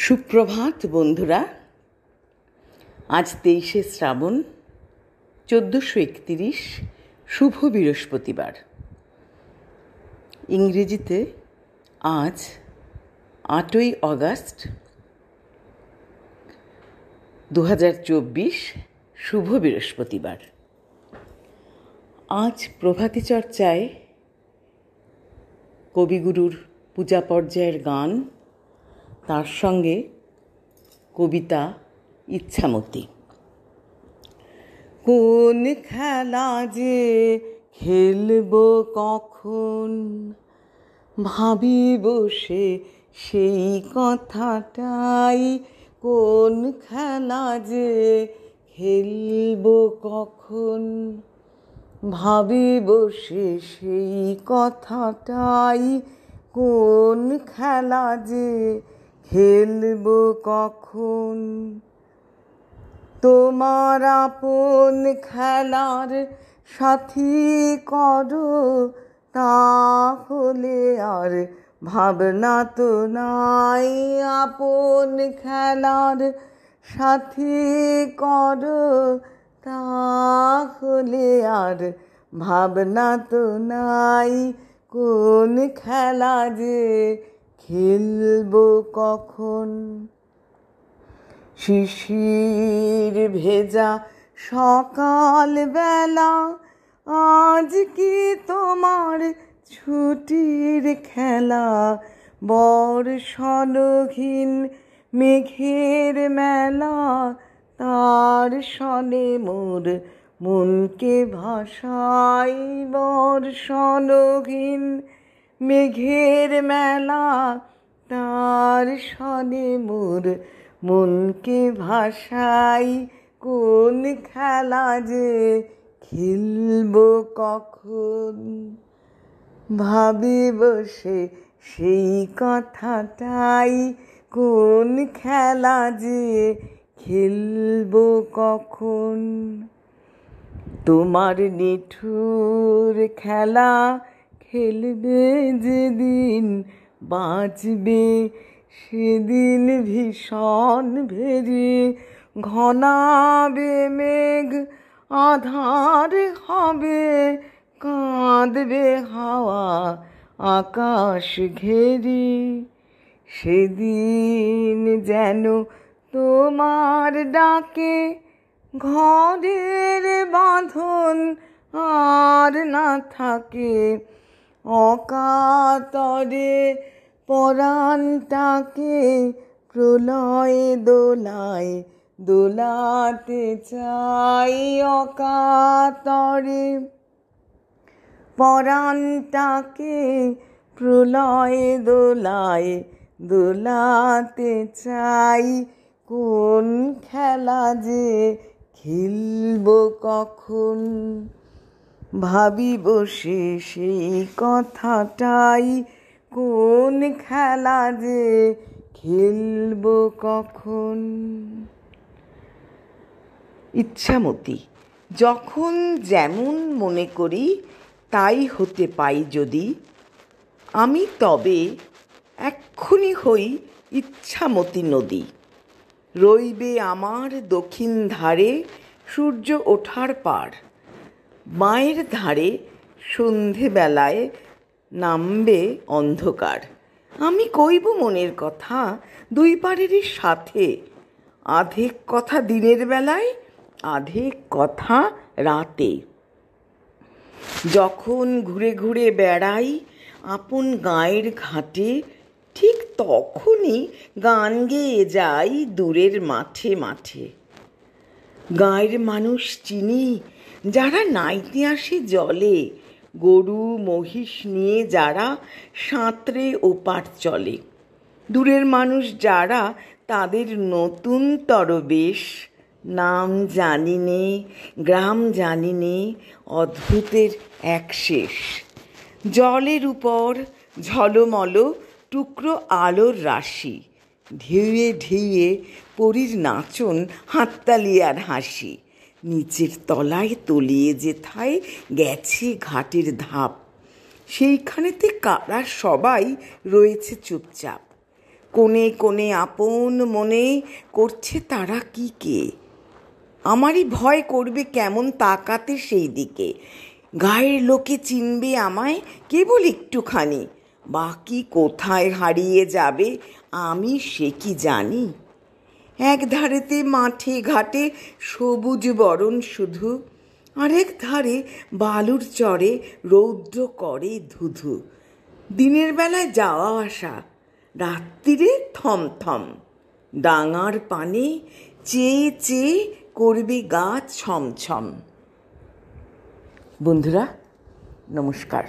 সুপ্রভাত বন্ধুরা। আজ 23শে শ্রাবণ 1431, শুভ বৃহস্পতিবার। ইংরেজিতে আজ 8ই অগাস্ট 2024, শুভ বৃহস্পতিবার। আজ প্রভাতী চর্চায় কবিগুরুর পূজা পর্যায়ের গান, তার সঙ্গে কবিতা ইচ্ছামতি। কোন খেলা যে খেলব কখন, ভাবি বসে সেই কথাটাই। কোন খেলা যে খেলব কখন, ভাবি বসে সেই কথাটাই। কোন খেলা যে খেলব কখন, তোমার আপন খেলার সাথী করো, তাহলে আর ভাবনা তো নাই। আপন খেলার সাথী করো, তাহলে আর ভাবনা তো নাই। কোন খেলা যে খেলব কখন, শিশির ভেজা সকালবেলা, আজ কি তোমার ছুটির খেলা। বর্ষণহীন মেঘের মেলা, তার সনে মোর মনকে ভাসাই। বর্ষণহীন মেঘের মেলা, তার সনে মোর মনকে ভাসাই। কোন খেলা যে খেলব কখন, ভাবি বসে সেই কথাটাই। কোন খেলা যে খেলব কখন, তোমার নিঠুর খেলা খেলবে যেদিন, বাঁচবে সেদিন ভীষণ ভেরি। ঘনাবে মেঘ, আধার হবে, কাঁদবে হাওয়া আকাশ ঘেরি। সেদিন যেন তোমার ডাকে ঘরের বাঁধন আর না থাকে। অকাতরে পরাণটাকে প্রলয়ে দোলায় দোলাতে চাই। অকাতরে পরাণটাকে প্রলয়ে দোলায় দোলাতে চাই। কোন খেলা যে খেলব কখন, ভাবি বসে সেই কথাটাই। কোন খেলা যে খেলব কখন। ইচ্ছামতি। যখন যেমন মনে করি তাই হতে পাই যদি, আমি তবে এক্ষুনি হই ইচ্ছামতি নদী। রইবে আমার দক্ষিণ ধারে সূর্য ওঠার পার, বাঁয়ের ধারে সন্ধেবেলায় নামবে অন্ধকার। আমি কইব মনের কথা দুই পারেরই সাথে, আধেক কথা দিনের বেলায়, আধেক কথা রাতে। যখন ঘুরে ঘুরে বেড়াই আপন গাঁয়ের ঘাটে, ঠিক তখনই গান গেয়ে যাই দূরের মাঠে মাঠে। গাঁয়ের মানুষ চিনি যারা নাইতে আসে জলে, গরু মহিষ নিয়ে যারা সাঁতরে ওপার চলে। দূরের মানুষ যারা তাদের নতুনতর বেশ, নাম জানি নে, গ্রাম জানি নে, অদ্ভুতের এক শেষ। জলের উপর ঝলমল টুকরো আলোর রাশি, ঢেউয়ে ঢেউয়ে পরীর নাচন, হাততালি আর হাসি। নিচের তলায় তলিয়ে যেথায় গেছে ঘাটের ধাপ, সেইখানেতে কারা সবাই রয়েছে চুপচাপ। কোণে কোণে আপন মনে করছে তারা কি কে। আমারই ভয় করবে কেমন তাকাতে সেই দিকে। গায়ের লোকে চিনবে আমায় কেবল একটুখানি, বাকি কোথায় হারিয়ে যাবে আমি সে কি জানি। এক ধারেতে মাঠে ঘাটে সবুজ বরণ শুধু, আরেক ধারে বালুর চরে রৌদ্র করে ধুধু। দিনের বেলায় যাওয়া আসা, রাত্রিরে থমথম, ডাঙার পানে চেয়ে চেয়ে করবে গা ছমছম। বন্ধুরা, নমস্কার।